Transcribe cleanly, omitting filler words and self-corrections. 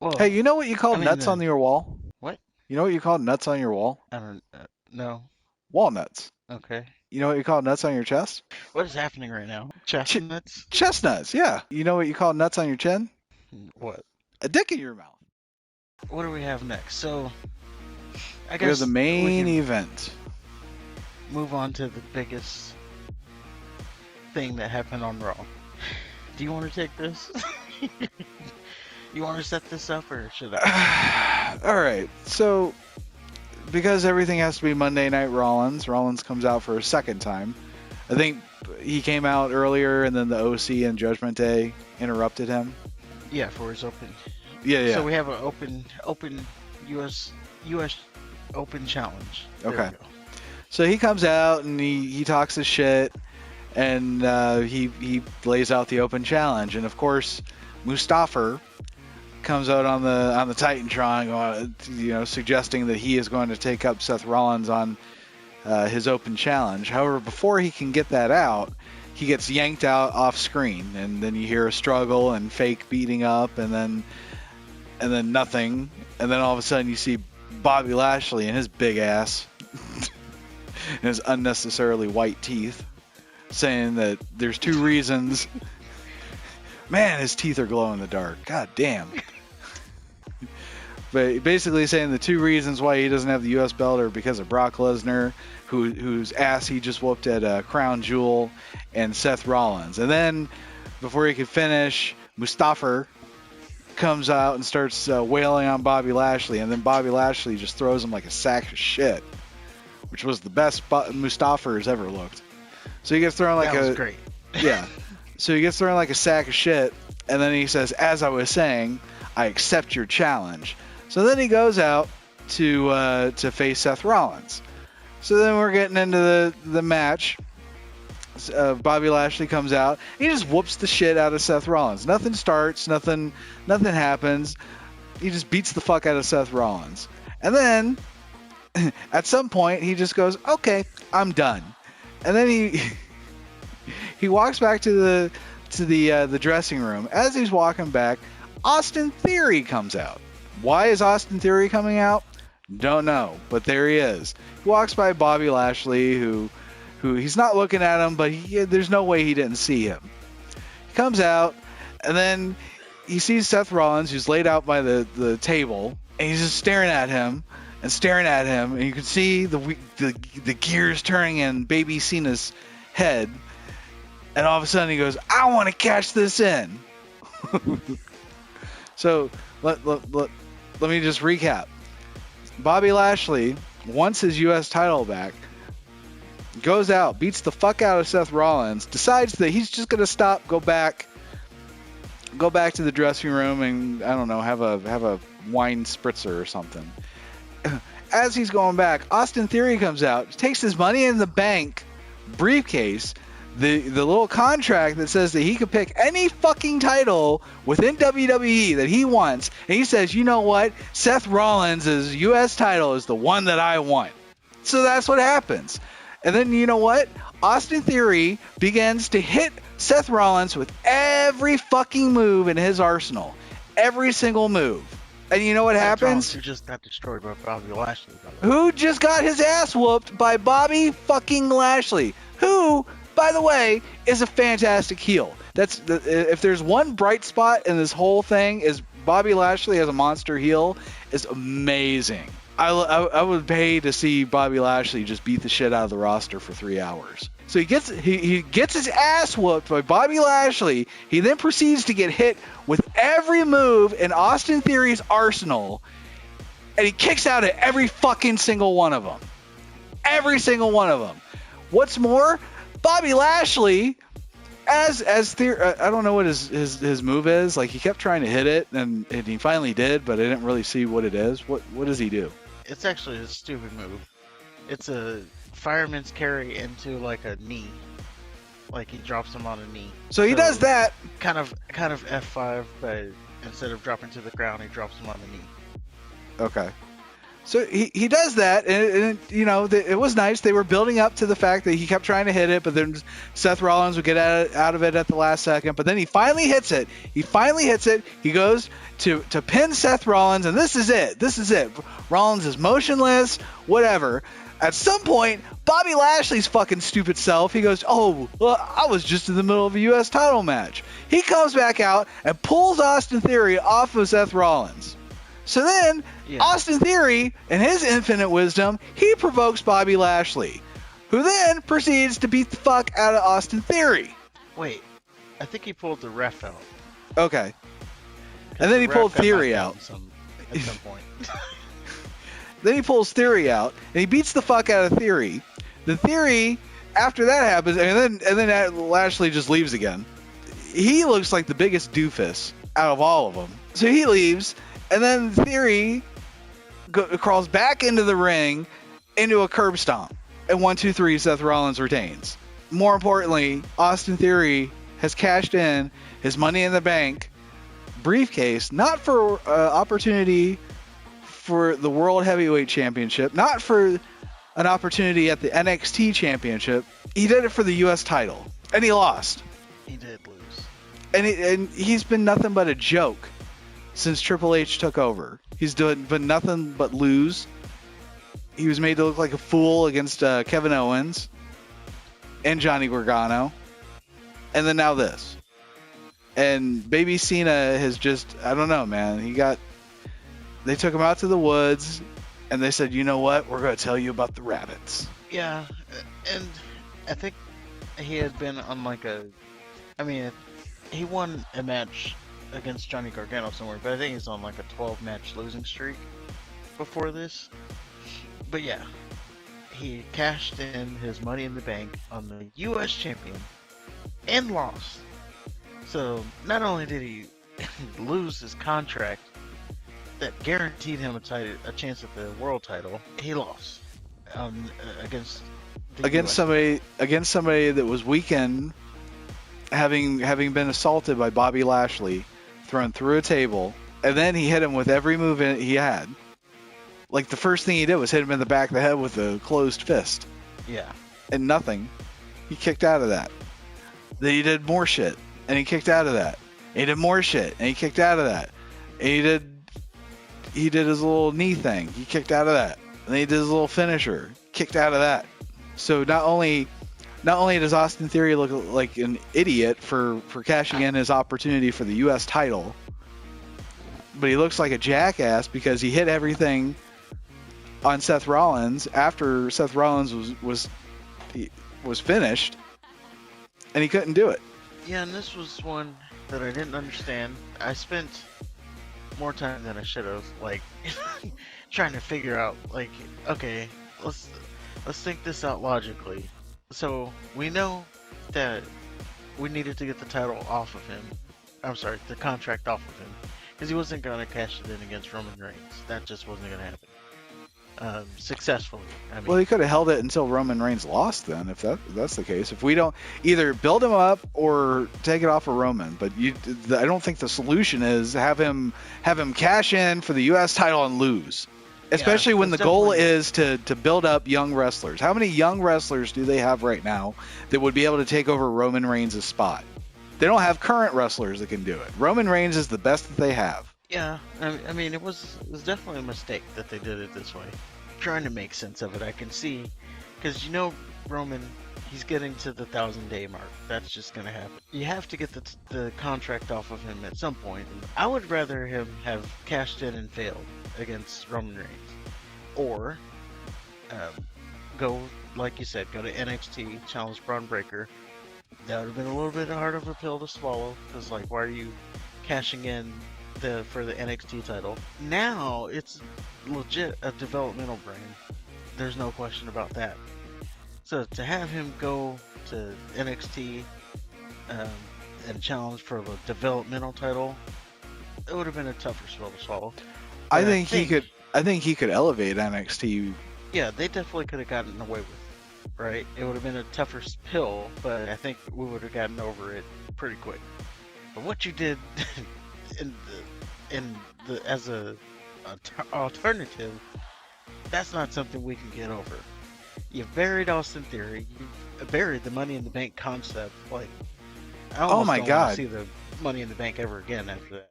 Hey, Well, you know what you call I mean, nuts on your wall? what? You know what you call nuts on your wall? I don't no. Walnuts. Okay. You know what you call nuts on your chest? What is happening right now? Ch- Chestnuts? chestnuts, yeah. You know what you call nuts on your chin? What? A dick in your mouth. What do we have next? So, I We have the guess we main can event. move on to the biggest thing that happened on Raw. Do you want to take this? You want to set this up, or should I? All right, so because everything has to be Monday Night Rollins comes out for a second time. I think he came out earlier, and then the OC and Judgment Day interrupted him. Yeah, for his open. Yeah, So yeah. we have an open U.S. Open challenge. There we Okay. go. So he comes out and he talks his shit, and he lays out the open challenge, and of course Mustafa comes out on the Titantron, suggesting that he is going to take up Seth Rollins on his open challenge. However, before he can get that out, he gets yanked out off screen, and then you hear a struggle and fake beating up, and then nothing, and then all of a sudden you see Bobby Lashley and his big ass and his unnecessarily white teeth, saying that there's two reasons. Man, his teeth are glow in the dark. God damn. But basically saying the two reasons why he doesn't have the U.S. belt are because of Brock Lesnar, whose ass he just whooped at Crown Jewel, and Seth Rollins. And then, before he could finish, Mustafa comes out and starts wailing on Bobby Lashley, and then Bobby Lashley just throws him like a sack of shit, which was the best Mustafa has ever looked. So he gets thrown like That was a great. yeah. So he gets thrown like a sack of shit, and then he says, "As I was saying, I accept your challenge." So then he goes out to face Seth Rollins. So then we're getting into the match. Bobby Lashley comes out. He just whoops the shit out of Seth Rollins. Nothing starts. Nothing happens. He just beats the fuck out of Seth Rollins. And then at some point he just goes, "Okay, I'm done." And then he walks back to the dressing room. As he's walking back, Austin Theory comes out. Why is Austin Theory coming out? Don't know, but there he is. He walks by Bobby Lashley, who he's not looking at him, but there's no way he didn't see him. He comes out, and then he sees Seth Rollins, who's laid out by the table, and he's just staring at him, and you can see the gears turning in Baby Cena's head, and all of a sudden he goes, "I want to cash this in." So let me just recap. Bobby Lashley wants his U.S. title back, goes out, beats the fuck out of Seth Rollins, decides that he's just gonna go back to the dressing room, and I don't know, have a wine spritzer or something. As he's going back, Austin Theory comes out, takes his money in the bank briefcase, the little contract that says that he could pick any fucking title within WWE that he wants, and he says, "You know what? Seth Rollins' U.S. title is the one that I want." So that's what happens. And then you know what? Austin Theory begins to hit Seth Rollins with every fucking move in his arsenal. Every single move. And you know what Seth Rollins, happens? who just got destroyed by Bobby Lashley, by the way. Who just got his ass whooped by Bobby fucking Lashley? Who, by the way, is a fantastic heel. If there's one bright spot in this whole thing, is Bobby Lashley as a monster heel is amazing. I would pay to see Bobby Lashley just beat the shit out of the roster for 3 hours. So he gets his ass whooped by Bobby Lashley. He then proceeds to get hit with every move in Austin Theory's arsenal, and he kicks out at every fucking single one of them. Every single one of them. What's more, Bobby Lashley, as Theory, I don't know what his move is. Like, he kept trying to hit it, and he finally did, but I didn't really see what it is. What does he do? It's actually a stupid move. It's a fireman's carry into like a knee. Like he drops him on a knee. So he does that. Kind of F5, but instead of dropping to the ground, he drops him on the knee. Okay. So he does that, and it was nice. They were building up to the fact that he kept trying to hit it, but then Seth Rollins would get out of it at the last second. But then he finally hits it. He goes to pin Seth Rollins, and this is it. Rollins is motionless, whatever. At some point, Bobby Lashley's fucking stupid self, he goes, oh, well, I was just in the middle of a U.S. title match. He comes back out and pulls Austin Theory off of Seth Rollins. So then, Austin Theory, in his infinite wisdom, he provokes Bobby Lashley, who then proceeds to beat the fuck out of Austin Theory. Wait, I think he pulled the ref out. Okay. And then he pulled Theory out. At some point. Then he pulls Theory out, and he beats the fuck out of Theory. The Theory, after that happens, and then Lashley just leaves again. He looks like the biggest doofus out of all of them. So he leaves. And then Theory crawls back into the ring, into a curb stomp. And 1, 2, 3, Seth Rollins retains. More importantly, Austin Theory has cashed in his Money in the Bank briefcase, not for opportunity for the World Heavyweight Championship, not for an opportunity at the NXT Championship. He did it for the U.S. title. And he lost. He did lose. And he's been nothing but a joke since Triple H took over. He's been nothing but lose. He was made to look like a fool against Kevin Owens and Johnny Gargano. And then now this. And Baby Cena has just, I don't know, man. They took him out to the woods and they said, you know what? We're going to tell you about the rabbits. Yeah. And I think he had been on he won a match against Johnny Gargano somewhere, but I think he's on like a 12-match losing streak before this. But yeah, he cashed in his Money in the Bank on the U.S. champion and lost. So not only did he lose his contract that guaranteed him a chance at the world title, he lost against somebody that was weakened, having been assaulted by Bobby Lashley, thrown through a table, and then he hit him with every move he had. Like, the first thing he did was hit him in the back of the head with a closed fist. Yeah. And nothing. He kicked out of that. Then he did more shit, and he kicked out of that. And he did more shit, and he kicked out of that. And he did his little knee thing. He kicked out of that. And then he did his little finisher. Kicked out of that. So not only does Austin Theory look like an idiot for cashing in his opportunity for the U.S. title, but he looks like a jackass because he hit everything on Seth Rollins after Seth Rollins was finished, and he couldn't do it. Yeah, and this was one that I didn't understand. I spent more time than I should have, trying to figure out, okay, let's think this out logically. So we know that we needed to get the title off of him. I'm sorry, the contract off of him, because he wasn't going to cash it in against Roman Reigns. That just wasn't going to happen successfully. Well, he could have held it until Roman Reigns lost. Then, if that's the case, if we don't either build him up or take it off of Roman, but I don't think the solution is have him cash in for the U.S. title and lose. Especially when the goal is to build up young wrestlers. How many young wrestlers do they have right now that would be able to take over Roman Reigns' spot? They don't have current wrestlers that can do it. Roman Reigns is the best that they have. Yeah, I mean, it was definitely a mistake that they did it this way. Trying to make sense of it, I can see, because Roman, he's getting to the 1,000-day mark. That's just gonna happen. You have to get the contract off of him at some point. I would rather him have cashed in and failed against Roman Reigns, or go, like you said, go to NXT, challenge Braun Breaker. That would have been a little bit harder of a pill to swallow, because why are you cashing in for the NXT title? Now it's legit a developmental brand. There's no question about that. So to have him go to NXT and challenge for the developmental title, it would have been a tougher pill to swallow. I think he could elevate NXT. Yeah, they definitely could have gotten away with it, right? It would have been a tougher pill, but I think we would have gotten over it pretty quick. But what you did as a alternative That's not something we can get over. You buried Austin Theory. You buried the Money in the Bank concept. Like, I Oh almost my don't want to God. see the Money in the Bank ever again after that.